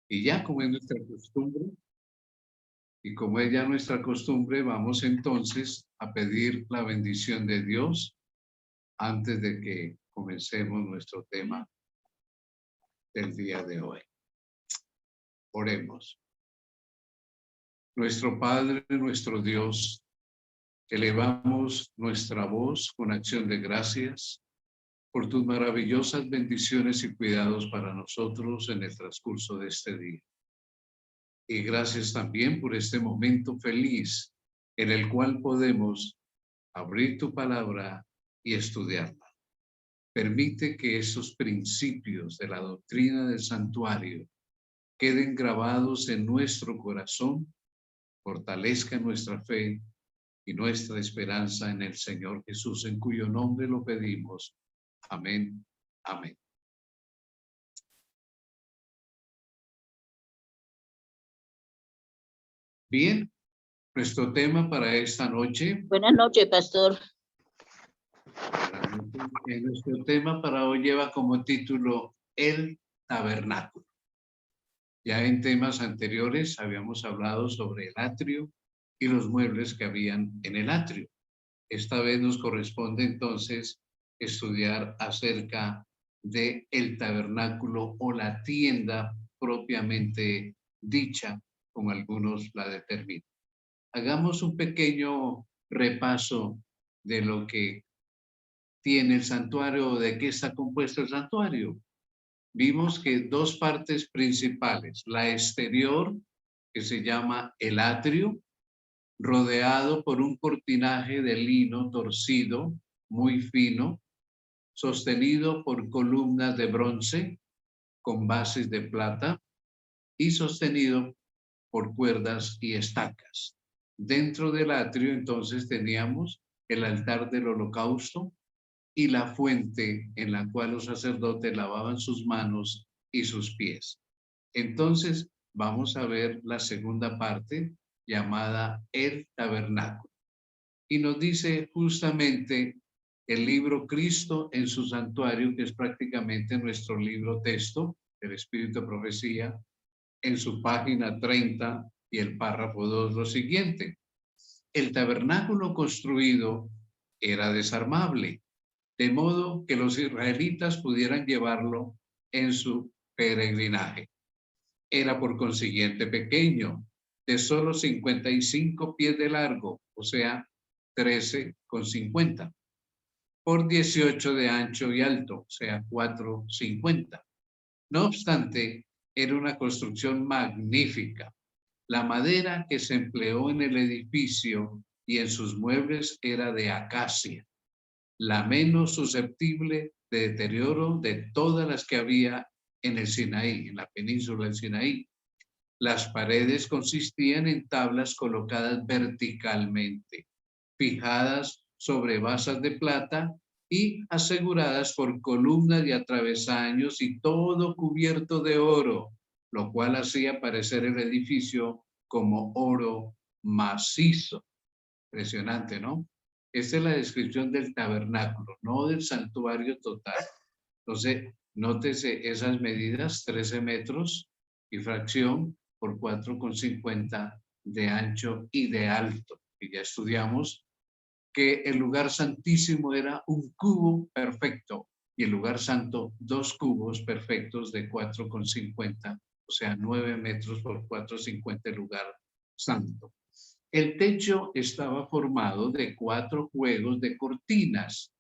Y ya como es nuestra costumbre, y como es ya nuestra costumbre, vamos entonces a pedir la bendición de Dios antes de que comencemos nuestro tema del día de hoy. Oremos. Nuestro Padre, nuestro Dios, elevamos nuestra voz con acción de gracias por tus maravillosas bendiciones y cuidados para nosotros en el transcurso de este día. Y gracias también por este momento feliz en el cual podemos abrir tu palabra y estudiarla. Permite que esos principios de la doctrina del santuario queden grabados en nuestro corazón, fortalezcan nuestra fe y nuestra esperanza en el Señor Jesús, en cuyo nombre lo pedimos. Amén. Amén. Bien, nuestro tema para esta noche. Buenas noches, pastor. Nuestro tema para hoy lleva como título El Tabernáculo. Ya en temas anteriores habíamos hablado sobre el atrio y los muebles que habían en el atrio. Esta vez nos corresponde entonces estudiar acerca de el tabernáculo o la tienda propiamente dicha, como algunos la determinan. Hagamos un pequeño repaso de lo que tiene el santuario o de qué está compuesto el santuario. Vimos que dos partes principales, la exterior, que se llama el atrio, rodeado por un cortinaje de lino torcido, muy fino, sostenido por columnas de bronce con bases de plata y sostenido por cuerdas y estacas. Dentro del atrio entonces teníamos el altar del holocausto y la fuente en la cual los sacerdotes lavaban sus manos y sus pies. Entonces vamos a ver la segunda parte llamada el tabernáculo. Y nos dice justamente el libro Cristo en su santuario, que es prácticamente nuestro libro texto, el Espíritu de Profecía, en su página 30 y el párrafo 2 lo siguiente. El tabernáculo construido era desarmable, de modo que los israelitas pudieran llevarlo en su peregrinaje. Era por consiguiente pequeño, de solo 55 pies de largo, o sea, 13,50, por 18 de ancho y alto, o sea, 4,50. No obstante, era una construcción magnífica. La madera que se empleó en el edificio y en sus muebles era de acacia, la menos susceptible de deterioro de todas las que había en el Sinaí, en la península del Sinaí. Las paredes consistían en tablas colocadas verticalmente, fijadas sobre basas de plata y aseguradas por columnas y atravesaños y todo cubierto de oro, lo cual hacía parecer el edificio como oro macizo. Impresionante, ¿no? Esta es la descripción del tabernáculo, no del santuario total. Entonces, nótese esas medidas, 13 metros y fracción por 4,50 de ancho y de alto. Y ya estudiamos que el lugar santísimo era un cubo perfecto y el lugar santo 2 cubos perfectos de 4,50, o sea, 9 metros por 4,50 el lugar santo. El techo estaba formado de 4 juegos de cortinas.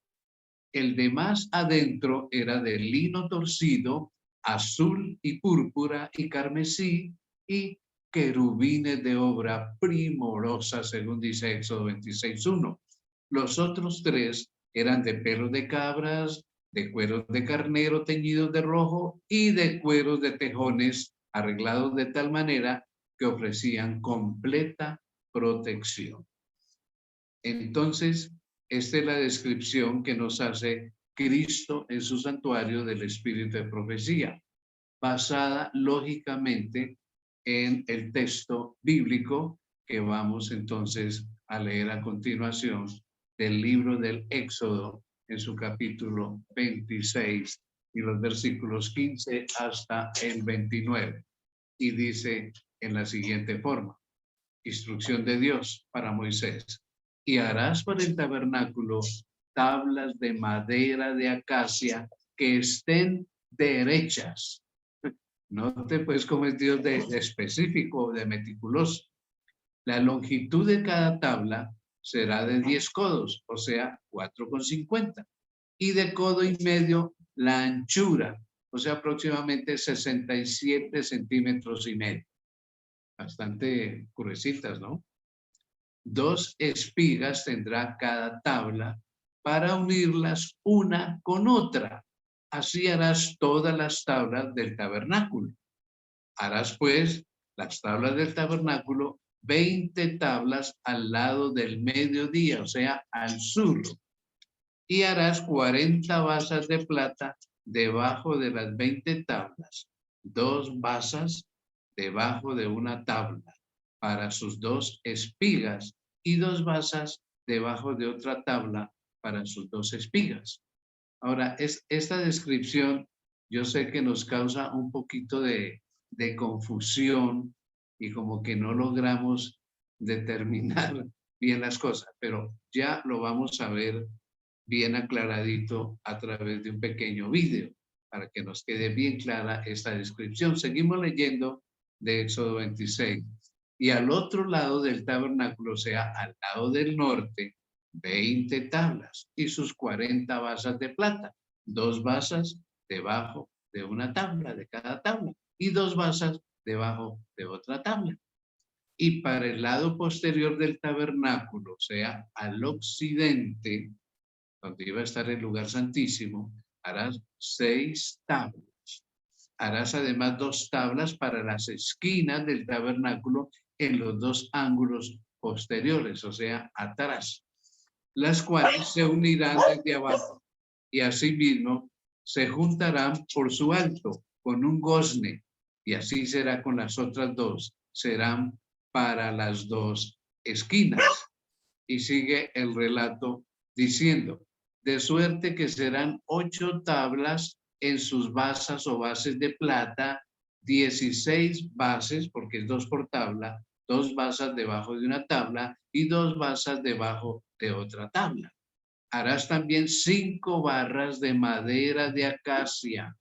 El de más adentro era de lino torcido, azul y púrpura y carmesí y querubines de obra primorosa, según dice Éxodo 26:1. Los otros 3 eran de pelos de cabras, de cueros de carnero teñidos de rojo y de cueros de tejones arreglados de tal manera que ofrecían completa protección. Entonces, esta es la descripción que nos hace Cristo en su santuario del Espíritu de Profecía, basada lógicamente en el texto bíblico que vamos entonces a leer a continuación del libro del Éxodo en su capítulo 26 y los versículos 15 hasta el 29. y dice en la siguiente forma: instrucción de Dios para Moisés. Y harás para el tabernáculo tablas de madera de acacia que estén derechas. Note pues cómo es Dios de específico, de meticuloso. La longitud de cada tabla será de 10 codos, o sea, 4,50. Y de codo y medio la anchura, o sea, aproximadamente 67 centímetros y medio. Bastante gruesitas, ¿no? 2 espigas tendrá cada tabla para unirlas una con otra. Así harás todas las tablas del tabernáculo. Harás pues las tablas del tabernáculo 20 tablas al lado del mediodía, o sea, al sur. Y harás 40 basas de plata debajo de las 20 tablas, 2 basas debajo de una tabla para sus 2 espigas y 2 basas debajo de otra tabla para sus 2 espigas. Ahora, esta descripción yo sé que nos causa un poquito de confusión y como que no logramos determinar bien las cosas, pero ya lo vamos a ver bien aclaradito a través de un pequeño video para que nos quede bien clara esta descripción. Seguimos leyendo de Éxodo 26. Y al otro lado del tabernáculo, o sea, al lado del norte, 20 tablas y sus 40 basas de plata, 2 basas debajo de una tabla, de cada tabla, y 2 basas debajo de otra tabla. Y para el lado posterior del tabernáculo, o sea, al occidente, donde iba a estar el lugar santísimo, harás 6 tablas. Harás además 2 tablas para las esquinas del tabernáculo en los 2 ángulos posteriores, o sea, atrás, las cuales se unirán desde abajo y asimismo se juntarán por su alto con un gozne, y así será con las otras 2, serán para las 2 esquinas. Y sigue el relato diciendo: de suerte que serán 8 tablas en sus basas o bases de plata, 16 bases, porque es 2 por tabla, 2 basas debajo de una tabla y 2 basas debajo de otra tabla. Harás también 5 barras de madera de acacia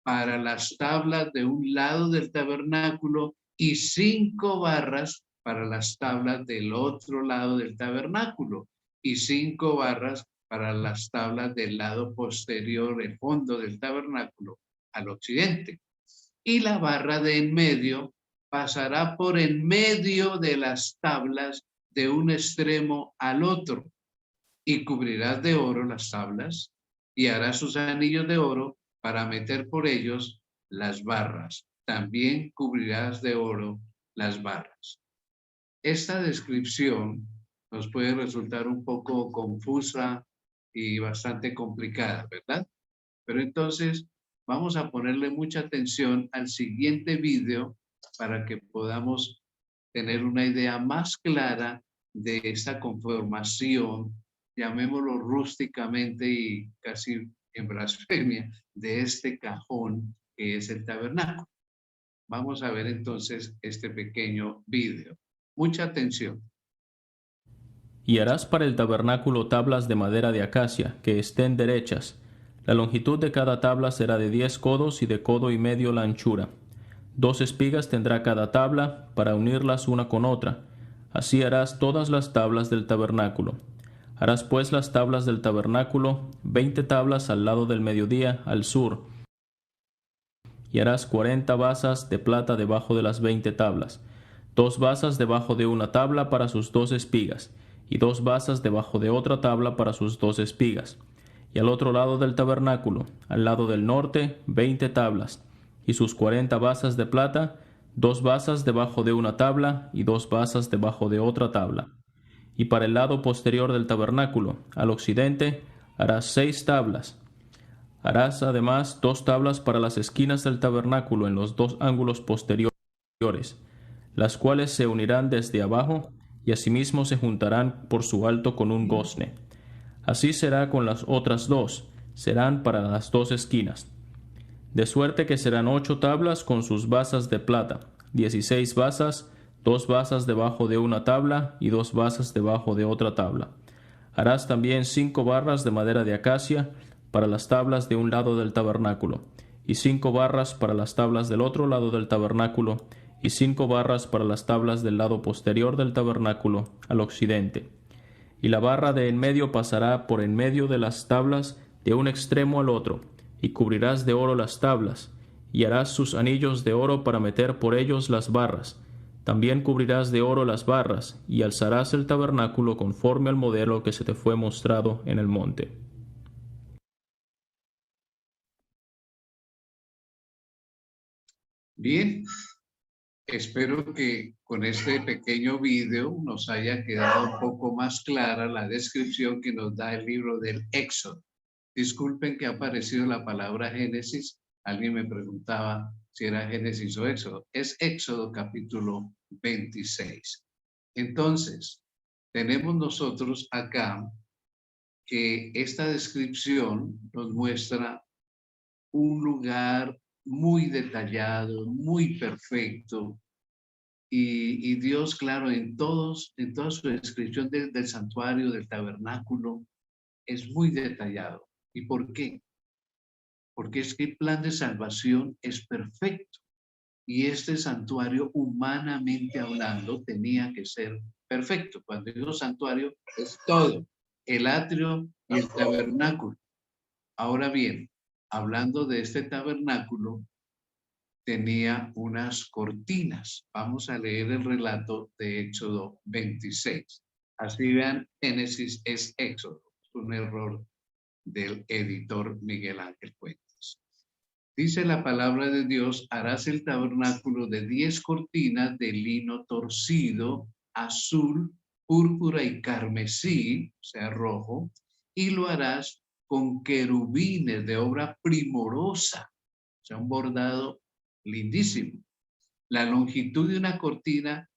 para las tablas de un lado del tabernáculo y 5 barras para las tablas del otro lado del tabernáculo y 5 barras para las tablas del lado posterior, el fondo del tabernáculo, al occidente. Y la barra de en medio pasará por en medio de las tablas de un extremo al otro, y cubrirás de oro las tablas y harás sus anillos de oro para meter por ellos las barras. También cubrirás de oro las barras. Esta descripción nos puede resultar un poco confusa y bastante complicada, ¿verdad? Pero entonces vamos a ponerle mucha atención al siguiente video para que podamos tener una idea más clara de esta conformación, llamémoslo rústicamente y casi en blasfemia, de este cajón que es el tabernáculo. Vamos a ver entonces este pequeño video. Mucha atención. Y harás para el tabernáculo tablas de madera de acacia, que estén derechas. La longitud de cada tabla será de 10 codos y de codo y medio la anchura. 2 espigas tendrá cada tabla, para unirlas una con otra. Así harás todas las tablas del tabernáculo. Harás pues las tablas del tabernáculo, 20 tablas al lado del mediodía, al sur. Y harás 40 basas de plata debajo de las 20 tablas, 2 basas debajo de una tabla para sus 2 espigas, y 2 basas debajo de otra tabla para sus 2 espigas. Y al otro lado del tabernáculo, al lado del norte, 20 tablas, y sus 40 basas de plata, 2 basas debajo de una tabla, y 2 basas debajo de otra tabla. Y para el lado posterior del tabernáculo, al occidente, harás 6 tablas. Harás además 2 tablas para las esquinas del tabernáculo en los 2 ángulos posteriores, las cuales se unirán desde abajo y asimismo se juntarán por su alto con un gozne. Así será con las otras 2, serán para las 2 esquinas. De suerte que serán 8 tablas con sus basas de plata, 16 basas, 2 basas debajo de una tabla y 2 basas debajo de otra tabla. Harás también 5 barras de madera de acacia para las tablas de un lado del tabernáculo, y 5 barras para las tablas del otro lado del tabernáculo, y 5 barras para las tablas del lado posterior del tabernáculo, al occidente. Y la barra de en medio pasará por en medio de las tablas de un extremo al otro, y cubrirás de oro las tablas, y harás sus anillos de oro para meter por ellos las barras. También cubrirás de oro las barras, y alzarás el tabernáculo conforme al modelo que se te fue mostrado en el monte. Bien, espero que con este pequeño video nos haya quedado un poco más clara la descripción que nos da el libro del Éxodo. Disculpen que ha aparecido la palabra Génesis. Alguien me preguntaba si era Génesis o Éxodo. Es Éxodo capítulo 26. Entonces, tenemos nosotros acá que esta descripción nos muestra un lugar muy detallado, muy perfecto, y Dios, claro, en toda su descripción del santuario, del tabernáculo, es muy detallado. ¿Y por qué? Porque es que el plan de salvación es perfecto, y este santuario, humanamente hablando, tenía que ser perfecto. Cuando digo santuario, es todo, el atrio y el tabernáculo. Ahora bien, hablando de este tabernáculo, tenía unas cortinas. Vamos a leer el relato de Éxodo 26. Así vean, Génesis es Éxodo. Es un error del editor Miguel Ángel Cuentas. Dice la palabra de Dios: harás el tabernáculo de 10 cortinas de lino torcido, azul, púrpura y carmesí, o sea, rojo, y lo harás con querubines de obra primorosa, o sea, un bordado lindísimo. La longitud de una cortina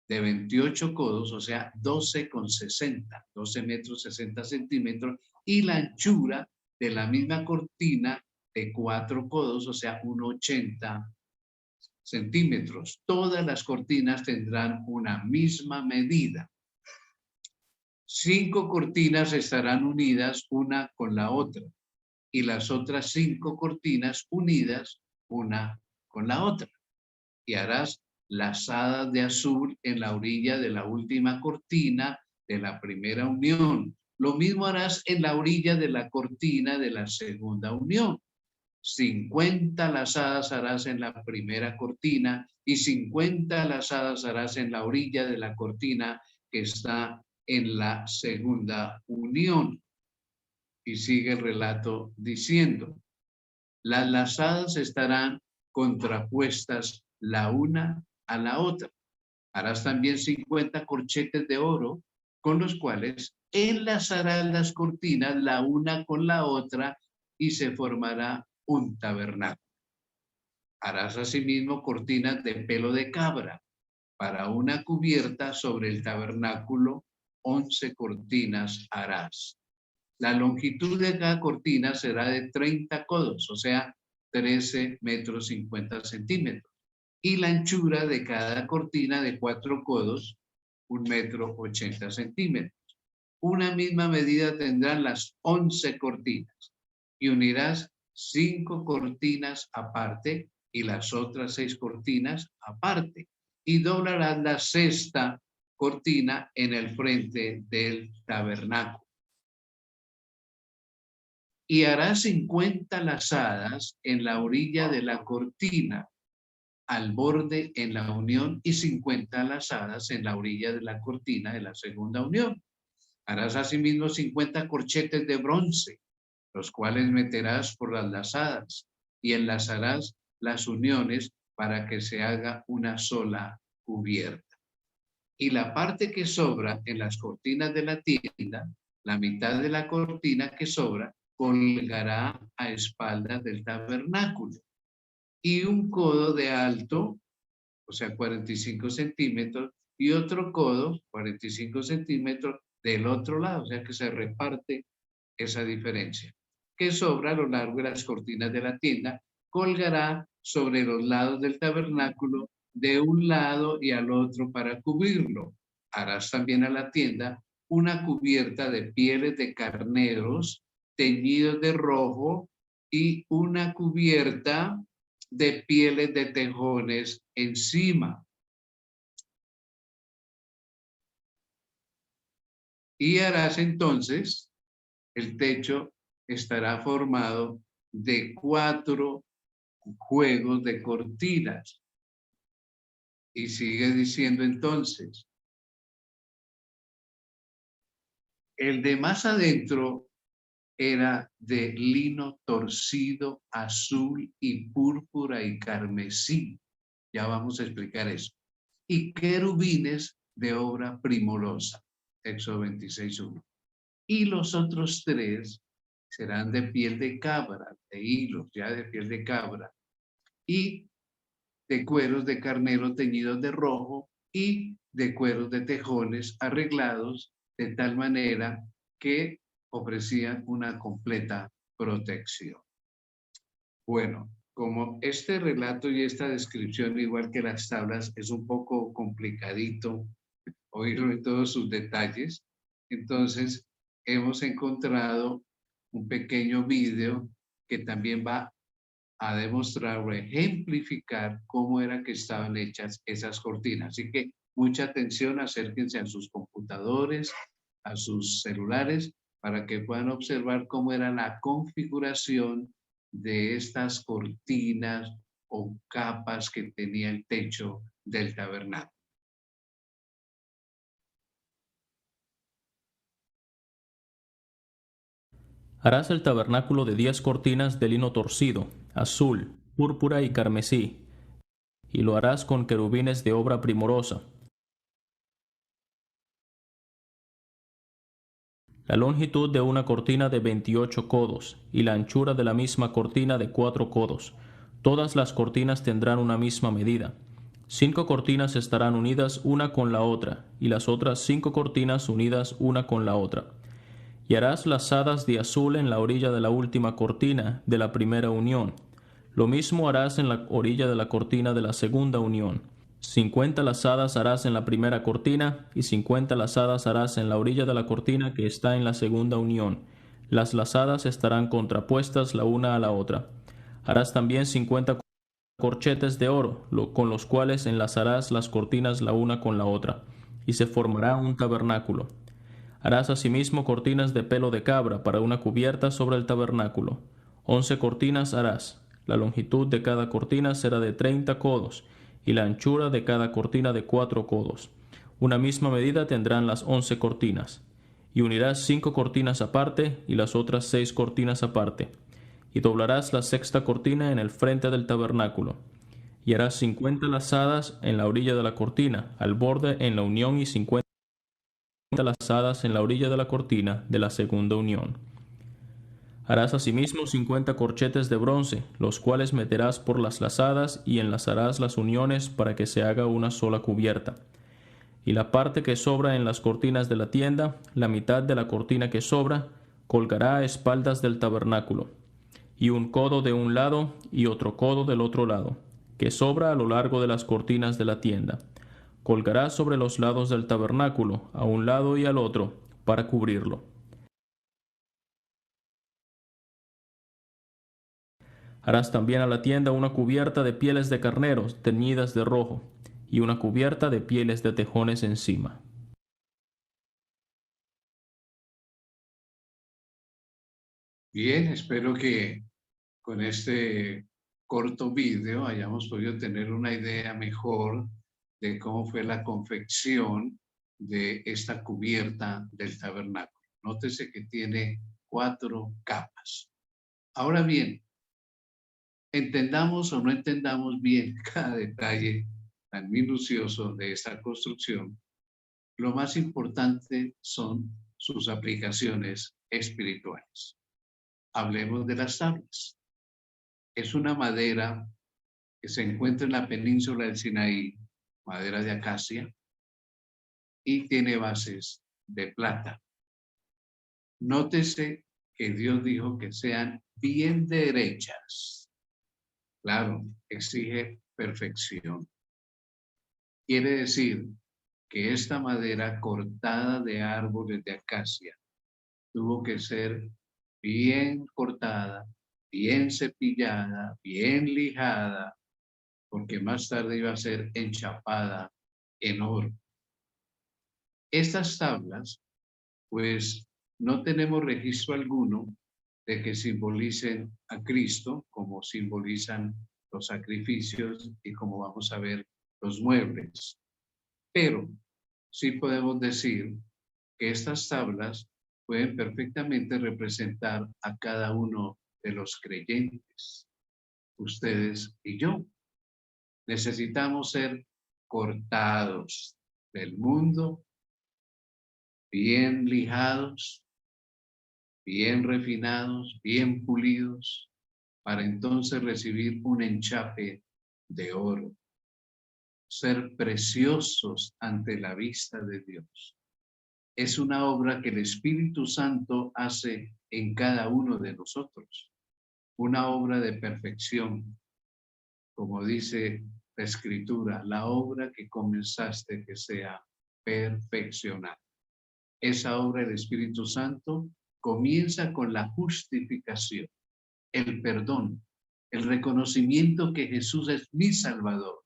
de 28 codos, o sea, 12,60, 12 metros 60 centímetros, y la anchura de la misma cortina de 4 codos, o sea, 1,80 centímetros. Todas las cortinas tendrán una misma medida. 5 cortinas estarán unidas una con la otra, y las otras 5 cortinas unidas una con la otra. Y harás lazadas de azul en la orilla de la última cortina de la primera unión. Lo mismo harás en la orilla de la cortina de la segunda unión. 50 lazadas harás en la primera cortina y 50 lazadas harás en la orilla de la cortina que está en la segunda unión. Y sigue el relato diciendo: las lazadas estarán contrapuestas la una a la otra. Harás también 50 corchetes de oro con los cuales enlazarás las cortinas la una con la otra y se formará un tabernáculo. Harás asimismo cortinas de pelo de cabra para una cubierta sobre el tabernáculo. 11 cortinas harás. La longitud de cada cortina será de 30 codos, o sea, 13 metros 50 centímetros. Y la anchura de cada cortina de 4 codos, 1 metro 80 centímetros. Una misma medida tendrán las 11 cortinas, y unirás 5 cortinas aparte y las otras 6 cortinas aparte, y doblarás la sexta cortina en el frente del tabernáculo. Y harás 50 lazadas en la orilla de la cortina, al borde en la unión, y 50 lazadas en la orilla de la cortina de la segunda unión. Harás asimismo 50 corchetes de bronce, los cuales meterás por las lazadas, y enlazarás las uniones para que se haga una sola cubierta. Y la parte que sobra en las cortinas de la tienda, la mitad de la cortina que sobra, colgará a espaldas del tabernáculo. Y un codo de alto, o sea, 45 centímetros, y otro codo, 45 centímetros, del otro lado, o sea que se reparte esa diferencia. Que sobra a lo largo de las cortinas de la tienda, colgará sobre los lados del tabernáculo de un lado y al otro para cubrirlo. Harás también a la tienda una cubierta de pieles de carneros teñidos de rojo y una cubierta de pieles de tejones encima. Y harás entonces, el techo estará formado de 4 juegos de cortinas. Y sigue diciendo entonces, el de más adentro era de lino torcido, azul y púrpura y carmesí. Ya vamos a explicar eso. Y querubines de obra primorosa. Éxodo 26:1. Y los otros 3 serán de piel de cabra, de hilos, ya de piel de cabra, y de cueros de carnero teñidos de rojo y de cueros de tejones arreglados de tal manera que ofrecían una completa protección. Bueno, como este relato y esta descripción, igual que las tablas, es un poco complicadito oírlo en todos sus detalles, entonces hemos encontrado un pequeño video que también va a demostrar o ejemplificar cómo era que estaban hechas esas cortinas. Así que mucha atención, acérquense a sus computadores, a sus celulares, para que puedan observar cómo era la configuración de estas cortinas o capas que tenía el techo del tabernáculo. Harás el tabernáculo de 10 cortinas de lino torcido, azul, púrpura y carmesí, y lo harás con querubines de obra primorosa. La longitud de una cortina de 28 codos, y la anchura de la misma cortina de 4 codos. Todas las cortinas tendrán una misma medida. 5 cortinas estarán unidas una con la otra, y las otras 5 cortinas unidas una con la otra. Y harás lazadas de azul en la orilla de la última cortina de la primera unión. Lo mismo harás en la orilla de la cortina de la segunda unión. 50 lazadas harás en la primera cortina, y 50 lazadas harás en la orilla de la cortina que está en la segunda unión. Las lazadas estarán contrapuestas la una a la otra. Harás también 50 corchetes de oro, con los cuales enlazarás las cortinas la una con la otra, y se formará un tabernáculo. Harás asimismo cortinas de pelo de cabra para una cubierta sobre el tabernáculo. 11 cortinas harás. La longitud de cada cortina será de 30 codos, y la anchura de cada cortina de 4 codos. Una misma medida tendrán las 11 cortinas. Y unirás 5 cortinas aparte, y las otras 6 cortinas aparte. Y doblarás la sexta cortina en el frente del tabernáculo. Y harás 50 lazadas en la orilla de la cortina, al borde en la unión, y 50 lazadas en la orilla de la cortina de la segunda unión. Harás asimismo 50 corchetes de bronce, los cuales meterás por las lazadas y enlazarás las uniones para que se haga una sola cubierta. Y la parte que sobra en las cortinas de la tienda, la mitad de la cortina que sobra, colgará a espaldas del tabernáculo, y un codo de un lado y otro codo del otro lado, que sobra a lo largo de las cortinas de la tienda. Colgará sobre los lados del tabernáculo, a un lado y al otro, para cubrirlo. Harás también a la tienda una cubierta de pieles de carneros teñidas de rojo, y una cubierta de pieles de tejones encima. Bien, espero que con este corto video hayamos podido tener una idea mejor de cómo fue la confección de esta cubierta del tabernáculo. Nótese que tiene 4 capas. Ahora bien, entendamos o no entendamos bien cada detalle tan minucioso de esta construcción, lo más importante son sus aplicaciones espirituales. Hablemos de las tablas. Es una madera que se encuentra en la península del Sinaí, madera de acacia, y tiene bases de plata. Nótese que Dios dijo que sean bien derechas. Claro, exige perfección. Quiere decir que esta madera cortada de árboles de acacia tuvo que ser bien cortada, bien cepillada, bien lijada, porque más tarde iba a ser enchapada en oro. Estas tablas, pues no tenemos registro alguno de que simbolicen a Cristo, como simbolizan los sacrificios y como vamos a ver los muebles. Pero sí podemos decir que estas tablas pueden perfectamente representar a cada uno de los creyentes, ustedes y yo. Necesitamos ser cortados del mundo, bien lijados, bien refinados, bien pulidos, para entonces recibir un enchape de oro, ser preciosos ante la vista de Dios. Es una obra que el Espíritu Santo hace en cada uno de nosotros, una obra de perfección, como dice la Escritura, la obra que comenzaste que sea perfeccionada. Esa obra del Espíritu Santo comienza con la justificación, el perdón, el reconocimiento que Jesús es mi Salvador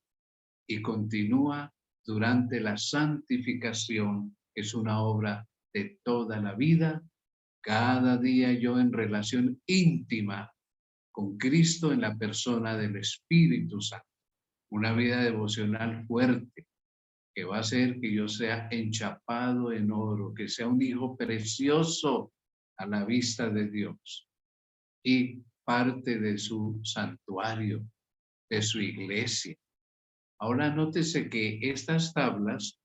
y continúa durante la santificación, que es una obra de toda la vida, cada día yo en relación íntima con Cristo en la persona del Espíritu Santo. Una vida devocional fuerte que va a hacer que yo sea enchapado en oro, que sea un hijo precioso a la vista de Dios y parte de su santuario, de su iglesia. Ahora nótese que estas tablas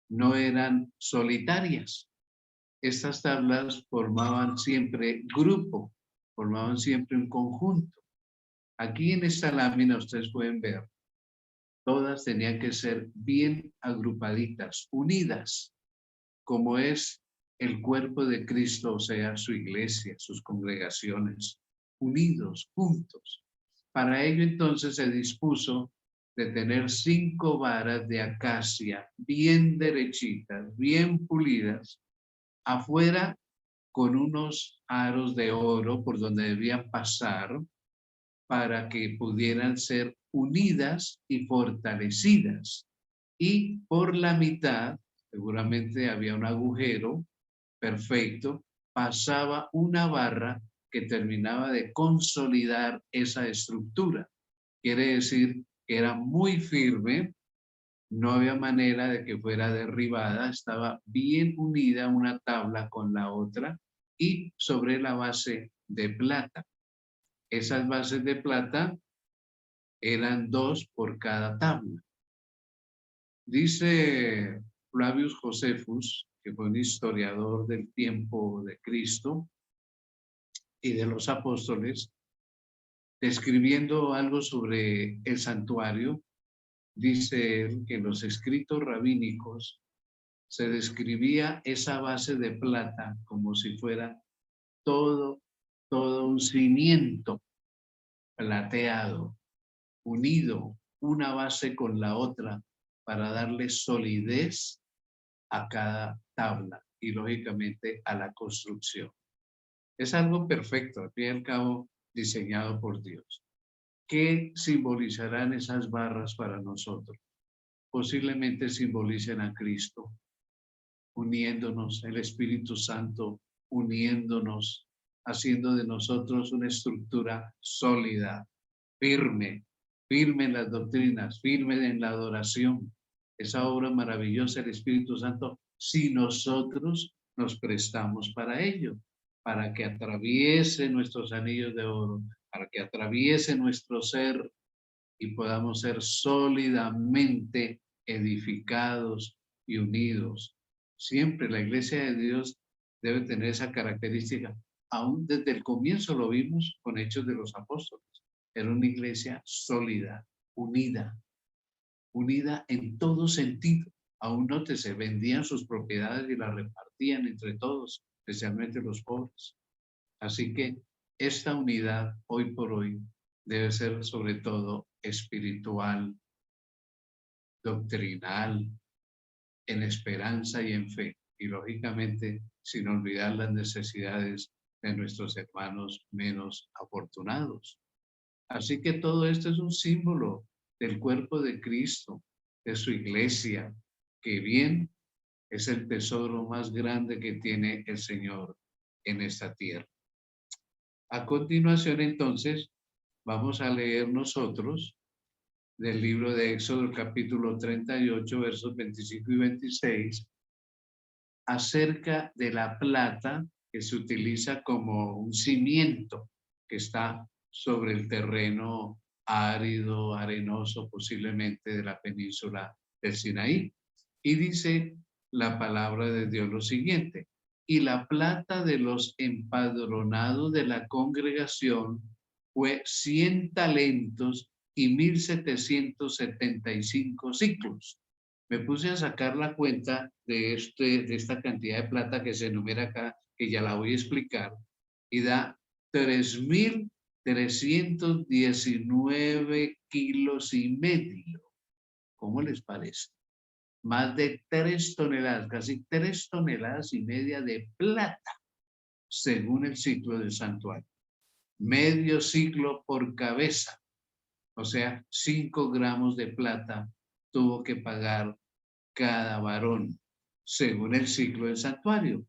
no eran solitarias. Estas tablas formaban siempre grupo, formaban siempre un conjunto. Aquí en esta lámina ustedes pueden ver, todas tenían que ser bien agrupaditas, unidas, como es el cuerpo de Cristo, o sea, su iglesia, sus congregaciones, unidos, juntos. Para ello entonces se dispuso de tener 5 varas de acacia bien derechitas, bien pulidas, afuera con unos aros de oro por donde debían pasar para que pudieran ser unidas y fortalecidas. Y por la mitad, seguramente había un agujero perfecto, pasaba una barra que terminaba de consolidar esa estructura. Quiere decir que era muy firme, no había manera de que fuera derribada, estaba bien unida una tabla con la otra y sobre la base de plata. Esas bases de plata eran 2 por cada tabla. Dice Flavius Josephus, que fue un historiador del tiempo de Cristo y de los apóstoles, describiendo algo sobre el santuario, dice él que en los escritos rabínicos se describía esa base de plata como si fuera todo, todo un cimiento plateado, unido una base con la otra para darle solidez a cada tabla y lógicamente a la construcción. Es algo perfecto, al fin y al cabo, diseñado por Dios. ¿Qué simbolizarán esas barras para nosotros? Posiblemente simbolicen a Cristo, uniéndonos, el Espíritu Santo uniéndonos, haciendo de nosotros una estructura sólida, firme, firme en las doctrinas, firme en la adoración. Esa obra maravillosa del Espíritu Santo, si nosotros nos prestamos para ello, para que atraviese nuestros anillos de oro, para que atraviese nuestro ser y podamos ser sólidamente edificados y unidos. Siempre la iglesia de Dios debe tener esa característica. Aún desde el comienzo lo vimos con Hechos de los Apóstoles. Era una iglesia sólida, unida, unida en todo sentido. Aún nótese, vendían sus propiedades y las repartían entre todos, especialmente los pobres. Así que esta unidad hoy por hoy debe ser sobre todo espiritual, doctrinal, en esperanza y en fe. Y lógicamente, sin olvidar las necesidades de nuestros hermanos menos afortunados. Así que todo esto es un símbolo del cuerpo de Cristo, de su iglesia, que bien es el tesoro más grande que tiene el Señor en esta tierra. A continuación, entonces, vamos a leer nosotros del libro de Éxodo, capítulo 38, versos 25 y 26, acerca de la plata que se utiliza como un cimiento que está sobre el terreno árido, arenoso, posiblemente de la península del Sinaí. Y dice la palabra de Dios lo siguiente: y la plata de los empadronados de la congregación fue 100 talentos y 1,775 siclos. Me puse a sacar la cuenta de esta cantidad de plata que se enumera acá, que ya la voy a explicar, y da 3,319 kilos y medio. ¿Cómo les parece? Más de 3 toneladas, casi 3,5 toneladas de plata, según el ciclo del santuario. Medio ciclo por cabeza, o sea, 5 gramos de plata tuvo que pagar cada varón, según el ciclo del santuario.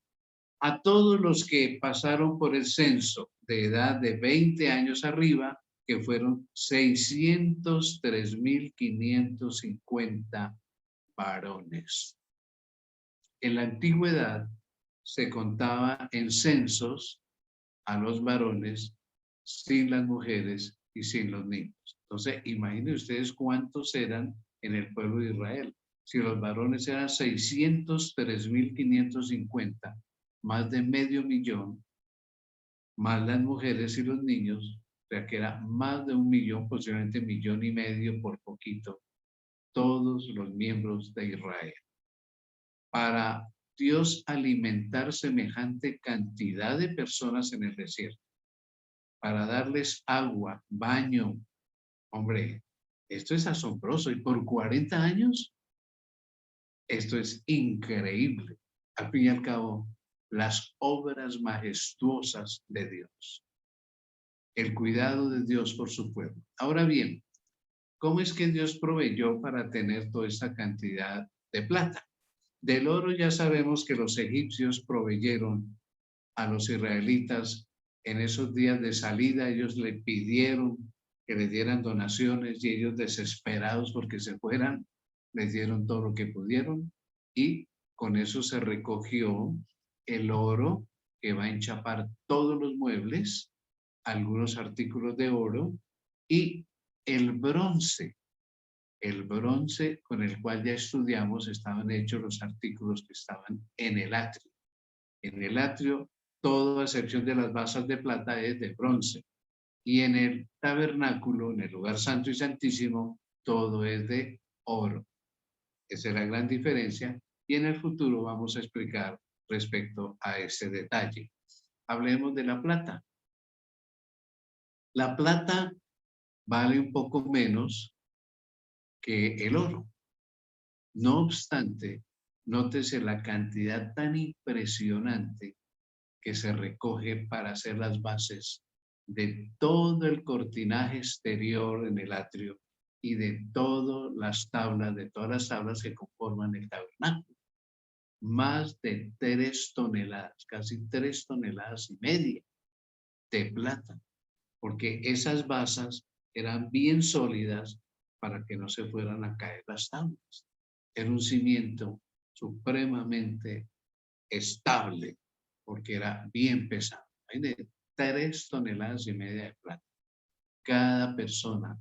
A todos los que pasaron por el censo de edad de 20 años arriba, que fueron 603,550 varones. En la antigüedad se contaba en censos a los varones sin las mujeres y sin los niños. Entonces, imaginen ustedes cuántos eran en el pueblo de Israel. Si los varones eran 603,550, más de medio millón, más las mujeres y los niños, o sea que era más de 1,000,000, posiblemente 1,500,000 por poquito, todos los miembros de Israel. Para Dios alimentar semejante cantidad de personas en el desierto, para darles agua, baño, hombre, esto es asombroso. Y por 40 años, esto es increíble. Al fin y al cabo, las obras majestuosas de Dios, el cuidado de Dios por su pueblo. Ahora bien, ¿cómo es que Dios proveyó para tener toda esta cantidad de plata? Del oro ya sabemos que los egipcios proveyeron a los israelitas en esos días de salida. Ellos le pidieron que les dieran donaciones y ellos, desesperados porque se fueran, les dieron todo lo que pudieron, y con eso se recogió el oro que va a enchapar todos los muebles, algunos artículos de oro, y el bronce. El bronce con el cual ya estudiamos estaban hechos los artículos que estaban en el atrio. En el atrio, toda excepción de las basas de plata es de bronce. Y en el tabernáculo, en el lugar santo y santísimo, todo es de oro. Esa es la gran diferencia, y en el futuro vamos a explicar respecto a ese detalle. Hablemos de la plata. La plata vale un poco menos que el oro. No obstante, nótese la cantidad tan impresionante que se recoge para hacer las bases de todo el cortinaje exterior en el atrio y de todas las tablas que conforman el tabernáculo. Más de 3 toneladas, casi 3,5 toneladas de plata, porque esas basas eran bien sólidas para que no se fueran a caer las tablas. Era un cimiento supremamente estable, porque era bien pesado. Hay de 3,5 toneladas de plata. Cada persona,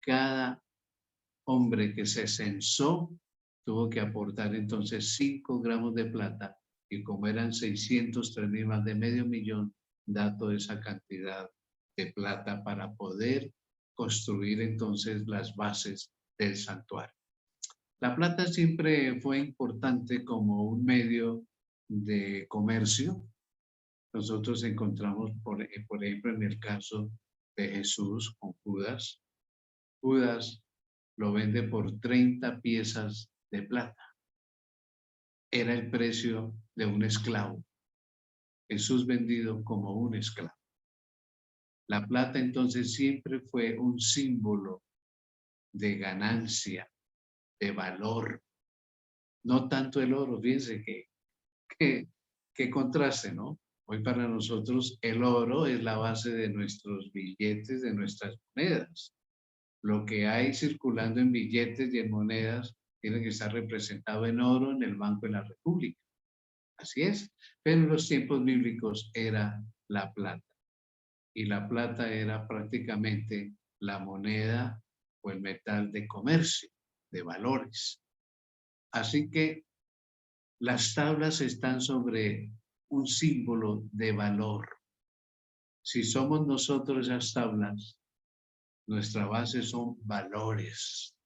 cada hombre que se censó tuvo que aportar entonces 5 gramos de plata, y como eran 603,000, más de medio millón, da toda esa cantidad de plata para poder construir entonces las bases del santuario. La plata siempre fue importante como un medio de comercio. Nosotros encontramos, por ejemplo, en el caso de Jesús con Judas. Judas lo vende por 30 piezas de plata. Era el precio de un esclavo. Jesús vendido como un esclavo. La plata entonces siempre fue un símbolo de ganancia, de valor. No tanto el oro, fíjense que contraste, ¿no? Hoy para nosotros el oro es la base de nuestros billetes, de nuestras monedas. Lo que hay circulando en billetes y en monedas tiene que estar representado en oro en el Banco de la República. Así es. Pero en los tiempos bíblicos era la plata. Y la plata era prácticamente la moneda o el metal de comercio, de valores. Así que las tablas están sobre un símbolo de valor. Si somos nosotros esas tablas, nuestra base son valores.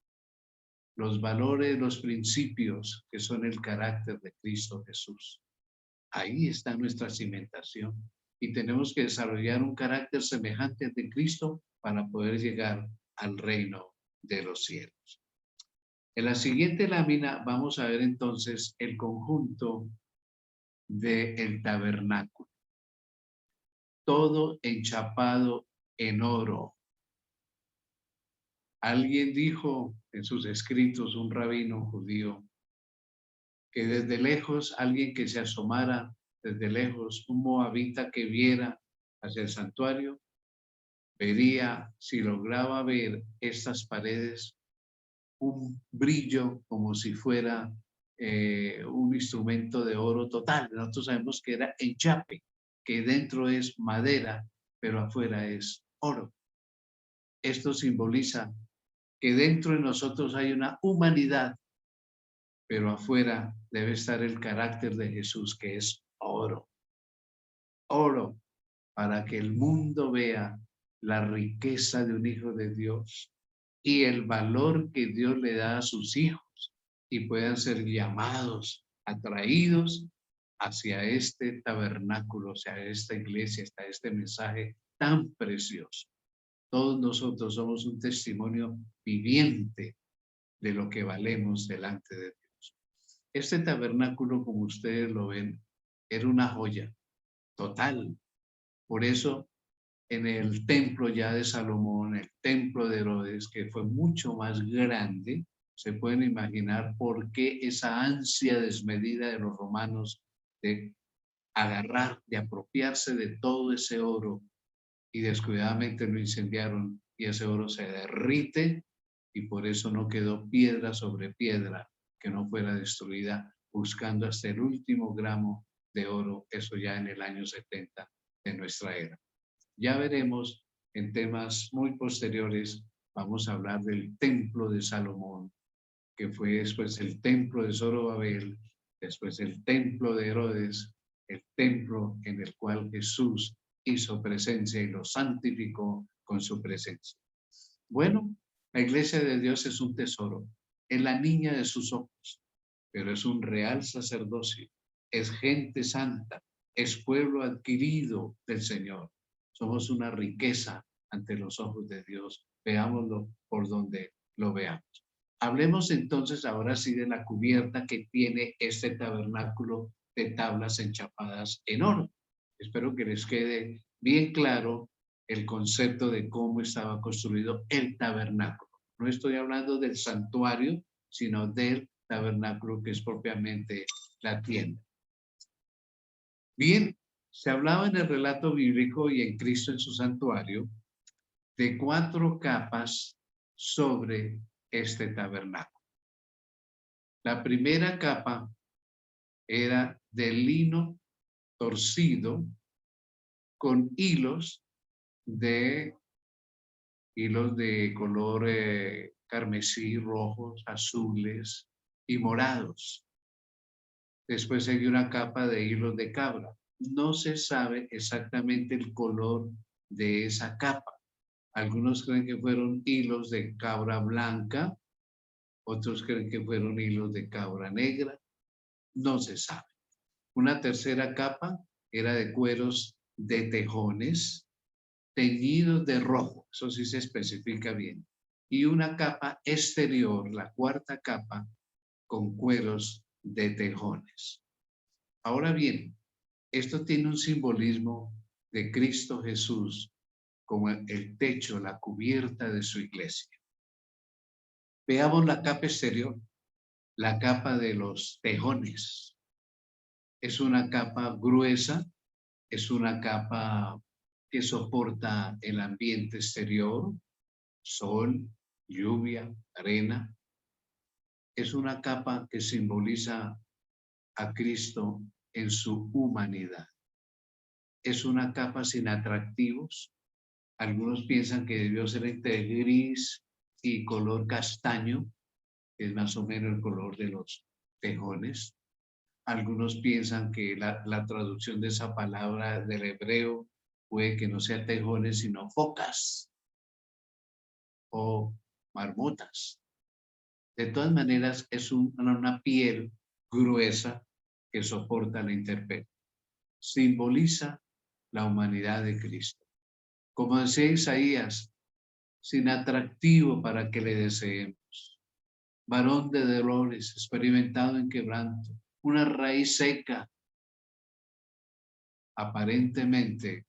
Los valores, los principios que son el carácter de Cristo Jesús. Ahí está nuestra cimentación. Y tenemos que desarrollar un carácter semejante al de Cristo para poder llegar al reino de los cielos. En la siguiente lámina vamos a ver entonces el conjunto del tabernáculo. Todo enchapado en oro. Alguien dijo en sus escritos, un rabino judío, que desde lejos, alguien que se asomara desde lejos, un moabita que viera hacia el santuario, vería, si lograba ver estas paredes, un brillo como si fuera un instrumento de oro total. Nosotros sabemos que era enchape, que dentro es madera, pero afuera es oro. Esto simboliza que dentro de nosotros hay una humanidad, pero afuera debe estar el carácter de Jesús, que es oro. Oro, para que el mundo vea la riqueza de un hijo de Dios y el valor que Dios le da a sus hijos y puedan ser llamados, atraídos hacia este tabernáculo, hacia esta iglesia, hacia este mensaje tan precioso. Todos nosotros somos un testimonio viviente de lo que valemos delante de Dios. Este tabernáculo, como ustedes lo ven, era una joya total. Por eso, en el templo ya de Salomón, el templo de Herodes, que fue mucho más grande, se pueden imaginar por qué esa ansia desmedida de los romanos de agarrar, de apropiarse de todo ese oro, y descuidadamente lo incendiaron y ese oro se derrite y por eso no quedó piedra sobre piedra que no fuera destruida, buscando hasta el último gramo de oro, eso ya en el año 70 de nuestra era. Ya veremos en temas muy posteriores, vamos a hablar del templo de Salomón, que fue después el templo de Zorobabel, después el templo de Herodes, el templo en el cual Jesús hizo presencia y lo santificó con su presencia. Bueno, la iglesia de Dios es un tesoro, es la niña de sus ojos, pero es un real sacerdocio, es gente santa, es pueblo adquirido del Señor. Somos una riqueza ante los ojos de Dios. Veámoslo por donde lo veamos. Hablemos entonces ahora sí de la cubierta que tiene este tabernáculo de tablas enchapadas en oro. Espero que les quede bien claro el concepto de cómo estaba construido el tabernáculo. No estoy hablando del santuario, sino del tabernáculo que es propiamente la tienda. Bien, se hablaba en el relato bíblico y en Cristo en su santuario de 4 capas sobre este tabernáculo. La primera capa era de lino torcido con hilos de color carmesí, rojos, azules y morados. Después hay una capa de hilos de cabra. No se sabe exactamente el color de esa capa. Algunos creen que fueron hilos de cabra blanca, otros creen que fueron hilos de cabra negra. No se sabe. Una tercera capa era de cueros de tejones teñidos de rojo. Eso sí se especifica bien. y una capa exterior, la cuarta capa, con cueros de tejones. Ahora bien, esto tiene un simbolismo de Cristo Jesús como el techo, la cubierta de su iglesia. Veamos la capa exterior, la capa de los tejones. Es una capa gruesa, es una capa que soporta el ambiente exterior, sol, lluvia, arena. Es una capa que simboliza a Cristo en su humanidad. Es una capa sin atractivos. Algunos piensan que debió ser entre gris y color castaño, que es más o menos el color de los tejones. Algunos piensan que la traducción de esa palabra del hebreo puede que no sea tejones, sino focas o marmotas. De todas maneras, es una piel gruesa que soporta la intemperie. Simboliza la humanidad de Cristo. Como decía Isaías, sin atractivo para que le deseemos. Varón de dolores, experimentado en quebranto, una raíz seca, aparentemente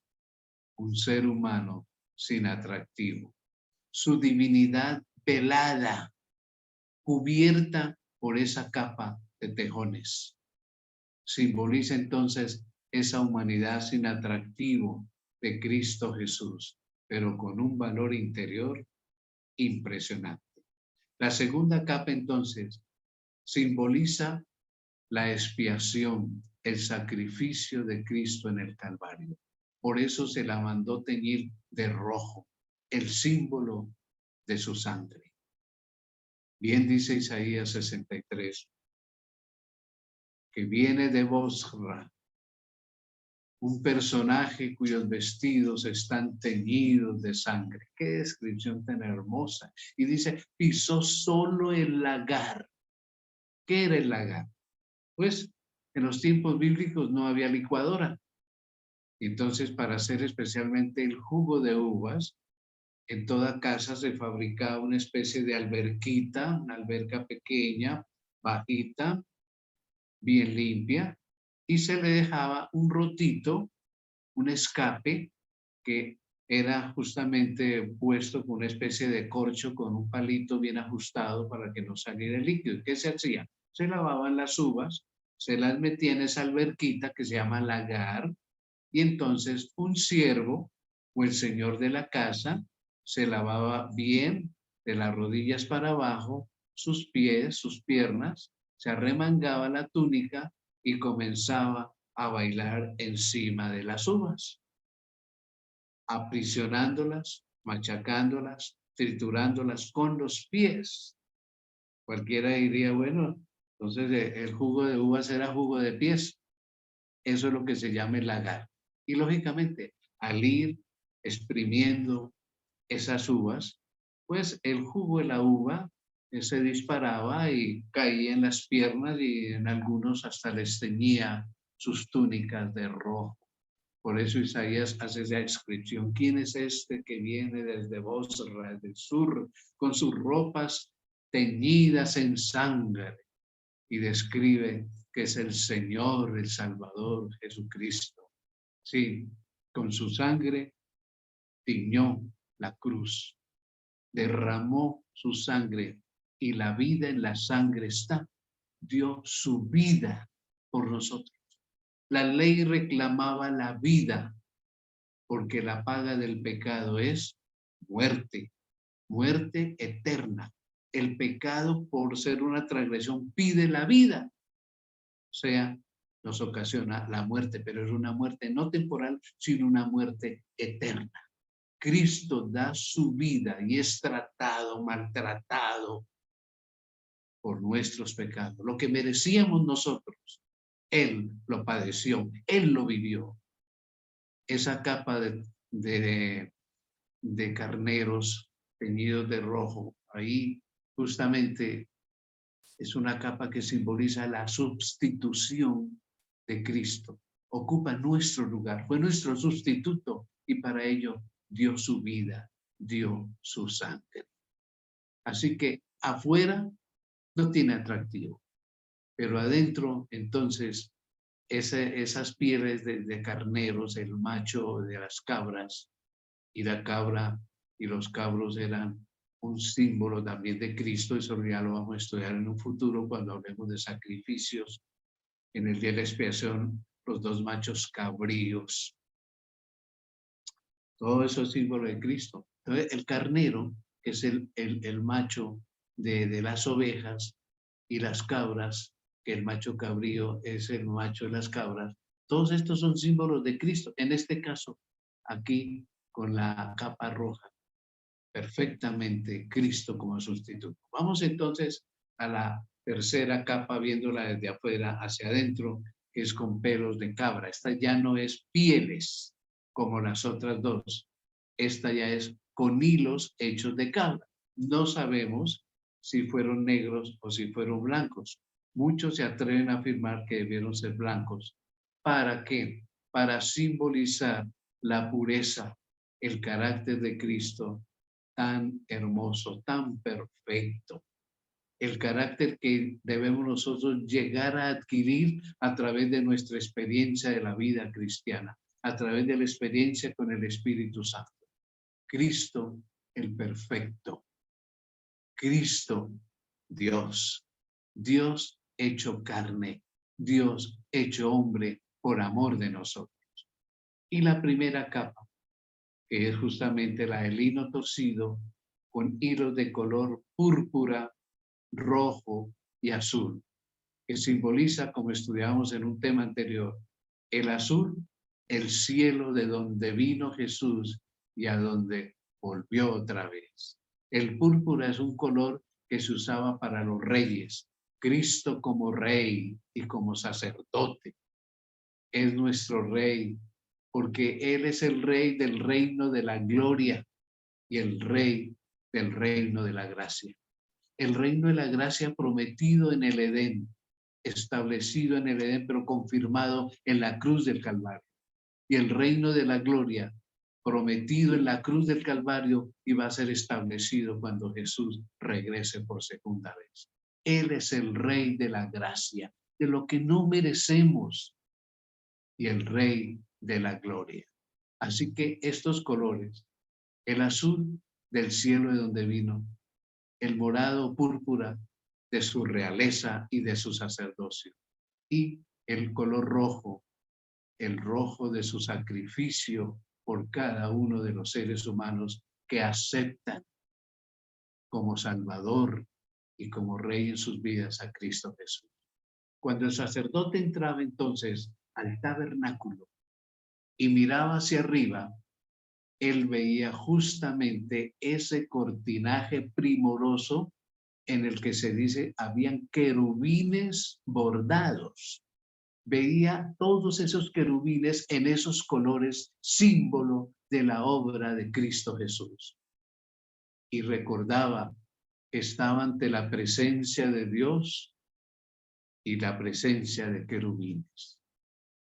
un ser humano sin atractivo. Su divinidad velada, cubierta por esa capa de tejones. Simboliza entonces esa humanidad sin atractivo de Cristo Jesús, pero con un valor interior impresionante. La segunda capa entonces simboliza la expiación, el sacrificio de Cristo en el Calvario. Por eso se la mandó teñir de rojo, el símbolo de su sangre. Bien dice Isaías 63, que viene de Bosra, un personaje cuyos vestidos están teñidos de sangre. Qué descripción tan hermosa. Y dice, pisó solo el lagar. ¿Qué era el lagar? Pues en los tiempos bíblicos no había licuadora. Entonces, para hacer especialmente el jugo de uvas, en toda casa se fabricaba una especie de alberquita, una alberca pequeña, bajita, bien limpia, y se le dejaba un rotito, un escape, que era justamente puesto con una especie de corcho con un palito bien ajustado para que no saliera el líquido. ¿Qué se hacía? Se lavaban las uvas, se las metía en esa alberquita que se llama lagar, y entonces un siervo o el señor de la casa se lavaba bien de las rodillas para abajo, sus pies, sus piernas, se arremangaba la túnica y comenzaba a bailar encima de las uvas, aprisionándolas, machacándolas, triturándolas con los pies. Cualquiera diría, bueno, entonces el jugo de uvas era jugo de pies. Eso es lo que se llama el lagar. Y lógicamente, al ir exprimiendo esas uvas, pues el jugo de la uva se disparaba y caía en las piernas y en algunos hasta les teñía sus túnicas de rojo. Por eso Isaías hace esa descripción. ¿Quién es este que viene desde Bosra, del sur, con sus ropas teñidas en sangre? Y describe que es el Señor, el Salvador, Jesucristo. Sí, con su sangre tiñó la cruz, derramó su sangre y la vida en la sangre está. Dio su vida por nosotros. La ley reclamaba la vida porque la paga del pecado es muerte, muerte eterna. El pecado, por ser una transgresión, pide la vida. O sea, nos ocasiona la muerte, pero es una muerte no temporal, sino una muerte eterna. Cristo da su vida y es tratado, maltratado por nuestros pecados. Lo que merecíamos nosotros, Él lo padeció, Él lo vivió. Esa capa de carneros teñidos de rojo, ahí justamente es una capa que simboliza la sustitución de Cristo. Ocupa nuestro lugar, fue nuestro sustituto y para ello dio su vida, dio su sangre. Así que afuera no tiene atractivo, pero adentro entonces esas pieles de carneros, el macho de las cabras y la cabra y los cabros eran un símbolo también de Cristo. Eso ya lo vamos a estudiar en un futuro cuando hablemos de sacrificios. En el día de la expiación, los dos machos cabríos. Todo eso es símbolo de Cristo. Entonces, el carnero, que es el macho de las ovejas, y las cabras, que el macho cabrío es el macho de las cabras. Todos estos son símbolos de Cristo. En este caso, aquí con la capa roja, perfectamente Cristo como sustituto. Vamos entonces a la tercera capa, viéndola desde afuera hacia adentro, que es con pelos de cabra. Esta ya no es pieles como las otras dos. Esta ya es con hilos hechos de cabra. No sabemos si fueron negros o si fueron blancos. Muchos se atreven a afirmar que debieron ser blancos. ¿Para qué? Para simbolizar la pureza, el carácter de Cristo tan hermoso, tan perfecto. El carácter que debemos nosotros llegar a adquirir a través de nuestra experiencia de la vida cristiana, a través de la experiencia con el Espíritu Santo. Cristo el perfecto. Cristo Dios. Dios hecho carne. Dios hecho hombre por amor de nosotros. Y la primera capa, que es justamente la del lino torcido con hilos de color púrpura, rojo y azul, que simboliza, como estudiamos en un tema anterior, el azul, el cielo de donde vino Jesús y a donde volvió otra vez. El púrpura es un color que se usaba para los reyes. Cristo como rey y como sacerdote es nuestro rey, porque Él es el rey del reino de la gloria y el rey del reino de la gracia. El reino de la gracia prometido en el Edén, establecido en el Edén, pero confirmado en la cruz del Calvario. Y el reino de la gloria, prometido en la cruz del Calvario, y va a ser establecido cuando Jesús regrese por segunda vez. Él es el rey de la gracia, de lo que no merecemos, y el rey de la gloria. Así que estos colores, el azul del cielo de donde vino, el morado púrpura de su realeza y de su sacerdocio, y el color rojo, el rojo de su sacrificio por cada uno de los seres humanos que aceptan como Salvador y como Rey en sus vidas a Cristo Jesús. Cuando el sacerdote entraba entonces al tabernáculo y miraba hacia arriba, él veía justamente ese cortinaje primoroso en el que se dice habían querubines bordados. Veía todos esos querubines en esos colores, símbolo de la obra de Cristo Jesús. Y recordaba que estaba ante la presencia de Dios y la presencia de querubines.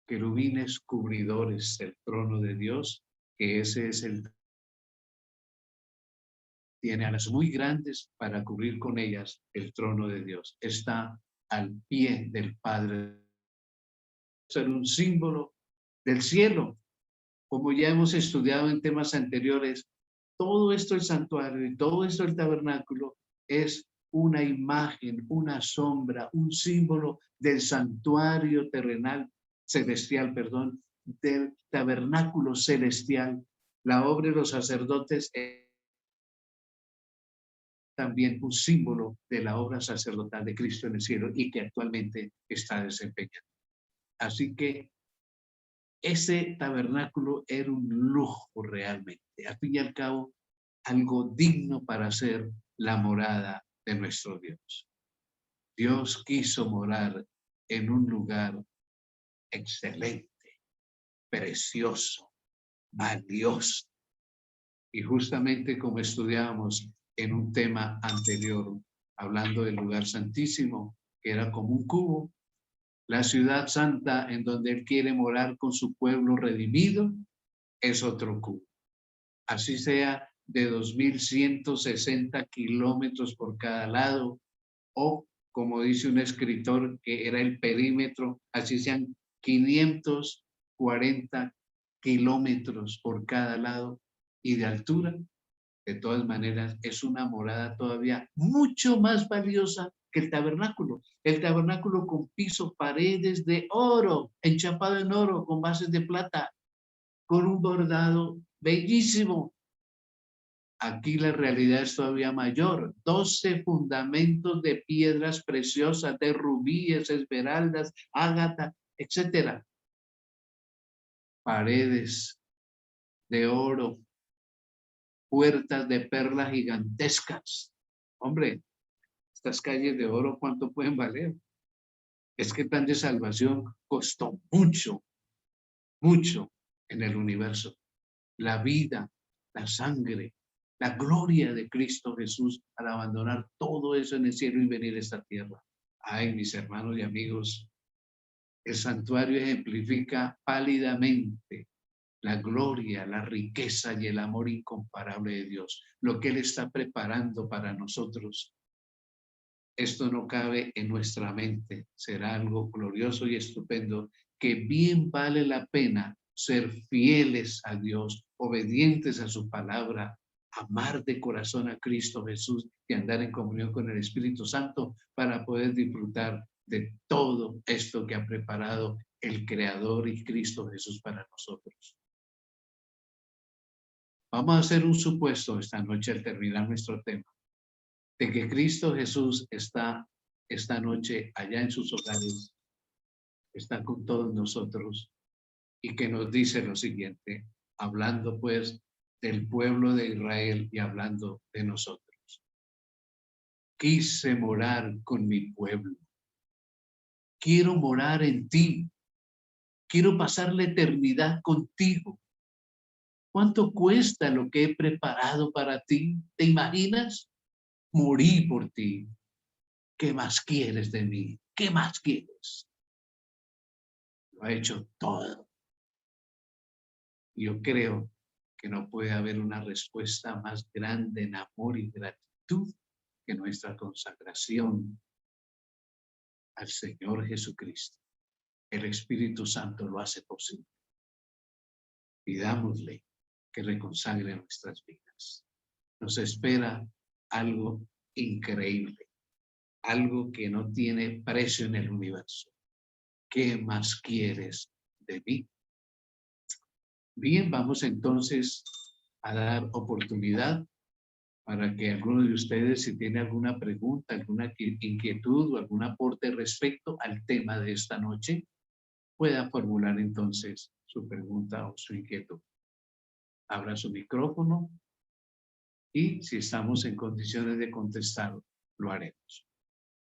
Querubines cubridores del trono de Dios, que ese es el... Tiene alas muy grandes para cubrir con ellas el trono de Dios. Está al pie del Padre. Ser un símbolo del cielo. Como ya hemos estudiado en temas anteriores, todo esto el santuario y todo esto el tabernáculo es una imagen, una sombra, un símbolo del santuario terrenal, celestial, perdón, del tabernáculo celestial. La obra de los sacerdotes es también un símbolo de la obra sacerdotal de Cristo en el cielo y que actualmente está desempeñando. Así que ese tabernáculo era un lujo realmente, al fin y al cabo, algo digno para ser la morada de nuestro Dios. Dios quiso morar en un lugar excelente, precioso, valioso. Y justamente como estudiábamos en un tema anterior, hablando del lugar santísimo, que era como un cubo, la ciudad santa en donde Él quiere morar con su pueblo redimido, es otro cubo. Así sea de 2.160 kilómetros por cada lado, o como dice un escritor que era el perímetro, así sean 540 kilómetros por cada lado y de altura. De todas maneras, es una morada todavía mucho más valiosa que el tabernáculo. El tabernáculo con piso, paredes de oro, enchapado en oro, con bases de plata, con un bordado bellísimo. Aquí la realidad es todavía mayor. 12 fundamentos de piedras preciosas, de rubíes, esmeraldas, ágata, etcétera. Paredes de oro, puertas de perlas gigantescas. Hombre, estas calles de oro, ¿cuánto pueden valer? Es que el plan de salvación costó mucho, mucho en el universo. La vida, la sangre, la gloria de Cristo Jesús al abandonar todo eso en el cielo y venir a esta tierra. Ay, mis hermanos y amigos, el santuario ejemplifica pálidamente la gloria, la riqueza y el amor incomparable de Dios, lo que Él está preparando para nosotros. Esto no cabe en nuestra mente, será algo glorioso y estupendo, que bien vale la pena ser fieles a Dios, obedientes a su palabra, amar de corazón a Cristo Jesús y andar en comunión con el Espíritu Santo para poder disfrutar de todo esto que ha preparado el Creador y Cristo Jesús para nosotros. Vamos a hacer un supuesto esta noche al terminar nuestro tema, de que Cristo Jesús está esta noche allá en sus hogares, está con todos nosotros y que nos dice lo siguiente, hablando pues del pueblo de Israel y hablando de nosotros. Quise morar con mi pueblo. Quiero morar en ti. Quiero pasar la eternidad contigo. ¿Cuánto cuesta lo que he preparado para ti? ¿Te imaginas? Morí por ti. ¿Qué más quieres de mí? ¿Qué más quieres? Lo ha hecho todo. Yo creo que no puede haber una respuesta más grande en amor y gratitud que nuestra consagración al Señor Jesucristo. El Espíritu Santo lo hace posible. Pidámosle que reconsagre nuestras vidas. Nos espera algo increíble, algo que no tiene precio en el universo. ¿Qué más quieres de mí? Bien, vamos entonces a dar oportunidad para que alguno de ustedes, si tiene alguna pregunta, alguna inquietud o algún aporte respecto al tema de esta noche, pueda formular entonces su pregunta o su inquietud. Abra su micrófono y si estamos en condiciones de contestar, lo haremos.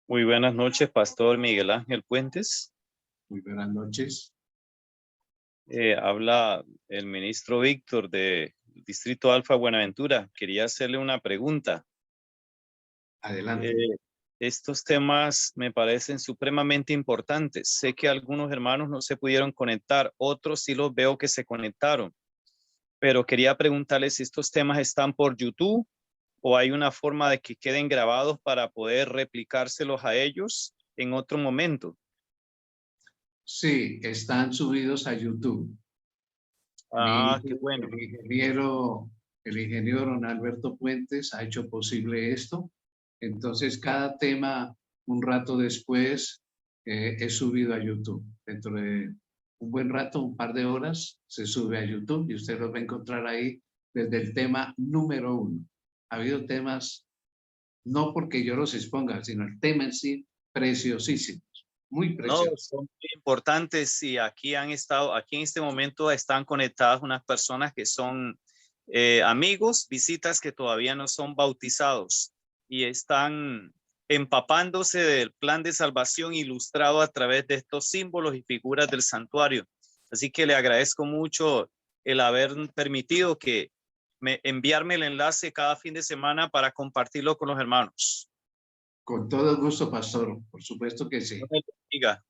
Muy buenas noches, Pastor Miguel Ángel Puentes. Muy buenas noches. Habla el ministro Víctor del Distrito Alfa Buenaventura. Quería hacerle una pregunta. Adelante. Estos temas me parecen supremamente importantes. Sé que algunos hermanos no se pudieron conectar, otros sí los veo que se conectaron. Pero quería preguntarles si estos temas están por YouTube o hay una forma de que queden grabados para poder replicárselos a ellos en otro momento. Sí, están subidos a YouTube. Qué bueno. El ingeniero Don Alberto Puentes ha hecho posible esto. Entonces, cada tema, un rato después, es subido a YouTube. Dentro de un buen rato, un par de horas, se sube a YouTube y usted los va a encontrar ahí desde el tema número 1. Ha habido temas, no porque yo los exponga, sino el tema en sí, preciosísimos. Muy preciosos. No, son muy importantes y aquí han estado, aquí en este momento están conectadas unas personas que son amigos, visitas que todavía no son bautizados y están empapándose del plan de salvación ilustrado a través de estos símbolos y figuras del santuario. Así que le agradezco mucho el haber permitido que enviarme el enlace cada fin de semana para compartirlo con los hermanos. Con todo gusto, pastor. Por supuesto que sí.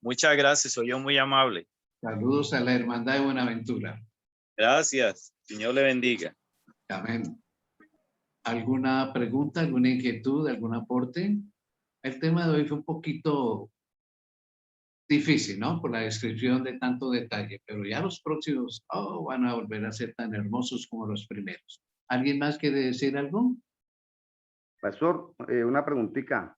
Muchas gracias, soy yo muy amable. Saludos a la Hermandad de Buenaventura. Gracias. Señor le bendiga. Amén. ¿Alguna pregunta, alguna inquietud, algún aporte? El tema de hoy fue un poquito difícil, ¿no? Por la descripción de tanto detalle, pero ya los próximos van a volver a ser tan hermosos como los primeros. ¿Alguien más quiere decir algo? Pastor, una preguntita.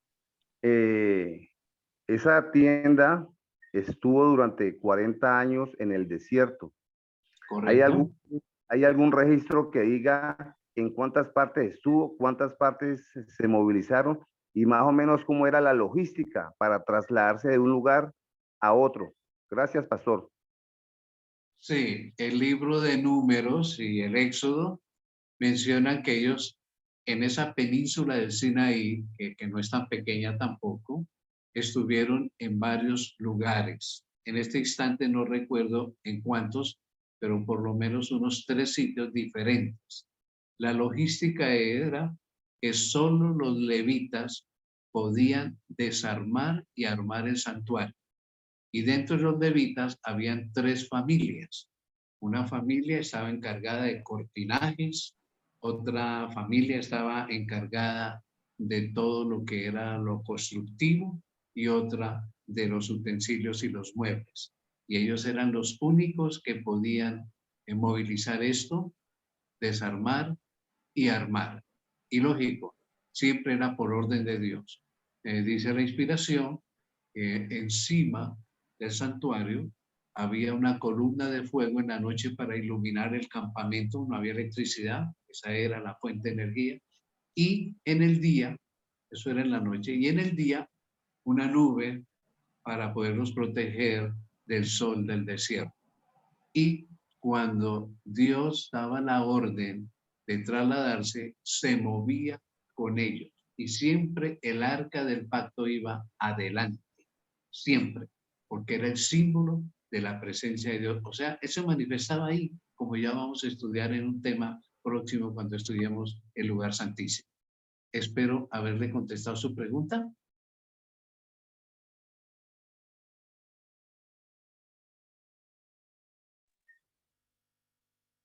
Esa tienda estuvo durante 40 años en el desierto. ¿Hay Correcto. ¿Hay algún registro que diga en cuántas partes estuvo, cuántas partes se movilizaron y más o menos cómo era la logística para trasladarse de un lugar a otro? Gracias, pastor. Sí, el libro de Números y el Éxodo mencionan que ellos en esa península del Sinaí, que no es tan pequeña tampoco, estuvieron en varios lugares. En este instante no recuerdo en cuántos, pero por lo menos unos 3 sitios diferentes. La logística era que solo los levitas podían desarmar y armar el santuario. Y dentro de los levitas habían 3 familias. Una familia estaba encargada de cortinajes, otra familia estaba encargada de todo lo que era lo constructivo y otra de los utensilios y los muebles. Y ellos eran los únicos que podían movilizar esto, desarmar y armar. Y lógico, siempre era por orden de Dios. Dice la inspiración, encima del santuario había una columna de fuego en la noche para iluminar el campamento, no había electricidad, esa era la fuente de energía, y en el día, eso era en la noche, y en el día una nube para poderlos proteger del sol del desierto. Y cuando Dios daba la orden de trasladarse, se movía con ellos. Y siempre el arca del pacto iba adelante, siempre, porque era el símbolo de la presencia de Dios. O sea, eso manifestaba ahí, como ya vamos a estudiar en un tema próximo cuando estudiemos el lugar santísimo. Espero haberle contestado su pregunta.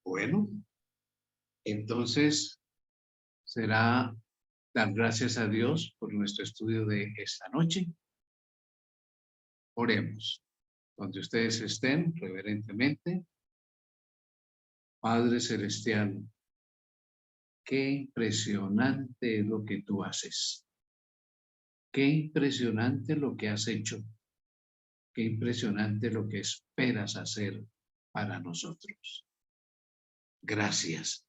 Bueno, entonces será dar gracias a Dios por nuestro estudio de esta noche. Oremos. Donde ustedes estén, reverentemente. Padre Celestial, qué impresionante es lo que tú haces. Qué impresionante lo que has hecho. Qué impresionante lo que esperas hacer para nosotros. Gracias.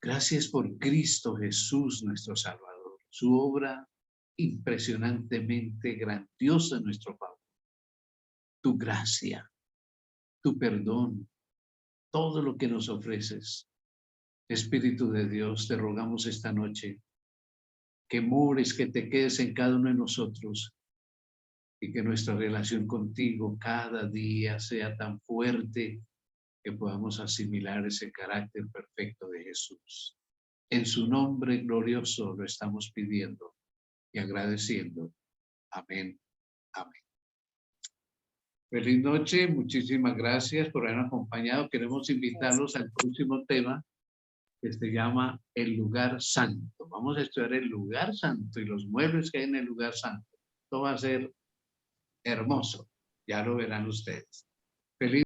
Gracias por Cristo Jesús, nuestro Salvador. Su obra impresionantemente grandiosa en nuestro favor. Tu gracia, tu perdón, todo lo que nos ofreces. Espíritu de Dios, te rogamos esta noche que mores, que te quedes en cada uno de nosotros y que nuestra relación contigo cada día sea tan fuerte que podamos asimilar ese carácter perfecto de Jesús. En su nombre glorioso lo estamos pidiendo y agradeciendo. Amén. Amén. Feliz noche, muchísimas gracias por haber acompañado. Queremos invitarlos al próximo tema que se llama el lugar santo. Vamos a estudiar el lugar santo y los muebles que hay en el lugar santo. Esto va a ser hermoso, ya lo verán ustedes. Feliz